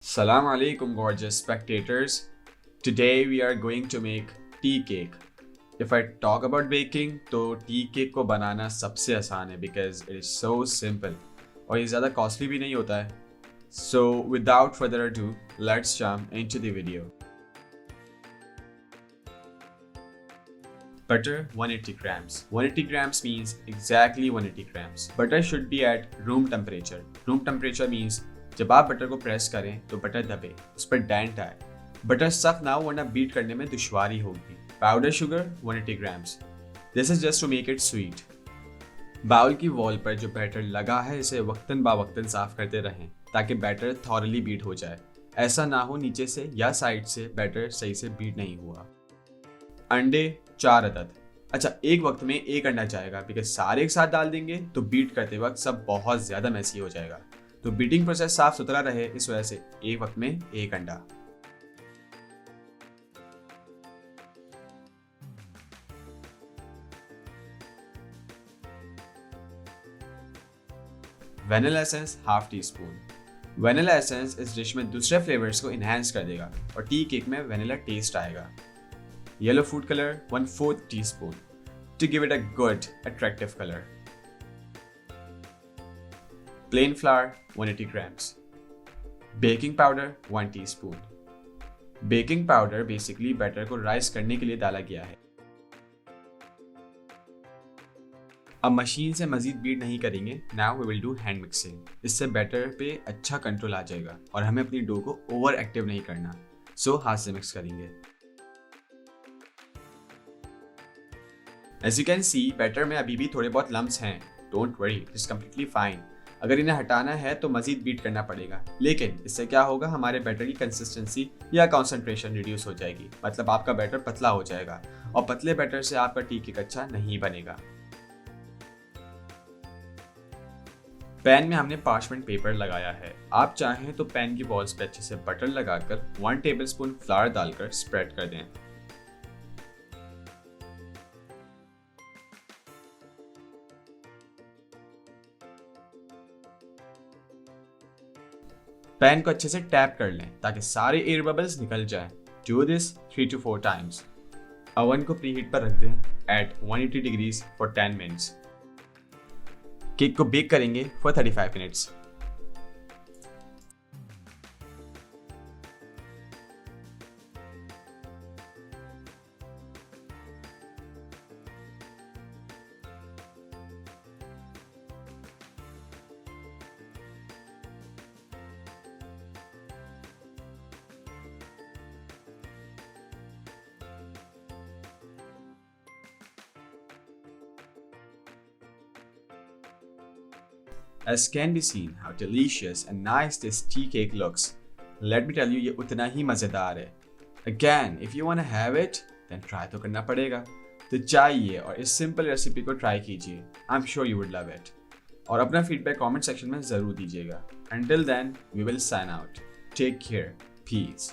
Salam alaikum, gorgeous spectators. Today we are going to make tea cake. If I talk about baking, तो tea cake को बनाना सबसे आसान है because it is so simple और ये ज़्यादा costly भी नहीं होता है. So without further ado, let's jump into the video. Butter 180 grams. 180 grams means exactly 180 grams. Butter should be at room temperature. Room temperature means जब आप बटर को प्रेस करें तो बटर दबे, उस पर डेंट आए. बटर सख्त ना हो वरना बीट करने में दुश्वारी होगी. Powder sugar 180 grams. This is just to make it sweet. Bowl की वॉल पर जो बैटर लगा है इसे वक्तन बा वक्तन साफ करते रहें ताकि बैटर थॉरली बीट हो जाए. ऐसा ना हो नीचे से या साइड से बैटर सही से बीट नहीं हुआ. अंडे 4 अदद. अच्छा, एक वक्त में एक अंडा जाएगा बिकॉज सारे एक साथ डाल देंगे तो बीट करते वक्त सब बहुत ज्यादा मैसी हो जाएगा. तो बीटिंग प्रोसेस साफ सुथरा रहे इस वजह से एक वक्त में एक अंडा. Vanilla essence half teaspoon. Vanilla essence इस डिश में दूसरे फ्लेवर्स को इनहेंस कर देगा और टी केक में वेनिला टेस्ट आएगा. Yellow food colour 1/4 teaspoon to give it a good attractive colour. Plain flour 180 grams. Baking powder 1 teaspoon. Baking powder basically batter को राइस करने के लिए डाला गया है. अब मशीन से मजीद बीट नहीं करेंगे. Now we will do hand mixing. इससे बैटर पे अच्छा कंट्रोल आ जाएगा और हमें अपनी डो को ओवर एक्टिव नहीं करना. सो हाथ से मिक्स करेंगे. As you can see, batter में अभी भी थोड़े बहुत लम्प्स हैं. Don't worry, it's completely fine. अगर इन्हें हटाना है तो मजीद बीट करना पड़ेगा, लेकिन इससे क्या होगा, हमारे बैटर की कंसिस्टेंसी या कॉन्सेंट्रेशन रिड्यूस हो जाएगी. मतलब आपका बैटर पतला हो जाएगा और पतले बैटर से आपका टी केक अच्छा नहीं बनेगा. पैन में हमने पार्चमेंट पेपर लगाया है. आप चाहें तो पैन की वॉल्स पे अच्छे से बटर लगाकर 1 टेबलस्पून फ्लावर डालकर स्प्रेड कर दें. पैन को अच्छे से टैप कर लें ताकि सारे एयर बबल्स निकल जाएं. Do this 3 to 4 times. Oven को प्री हीट पर रख दें at 180 degrees for 10 minutes. Cake को बेक करेंगे for 35 minutes. As can be seen how delicious and nice this tea cake looks. Let me tell you, ये उतना ही मज़ेदार है. Again, if you want to have it, then try तो करना पड़ेगा. तो जाइए और इस सिंपल रेसिपी को ट्राई कीजिए. I'm sure you would love it. और अपना फीडबैक कमेंट सेक्शन में ज़रूर दीजिएगा. Until then, we will sign out. Take care. Peace.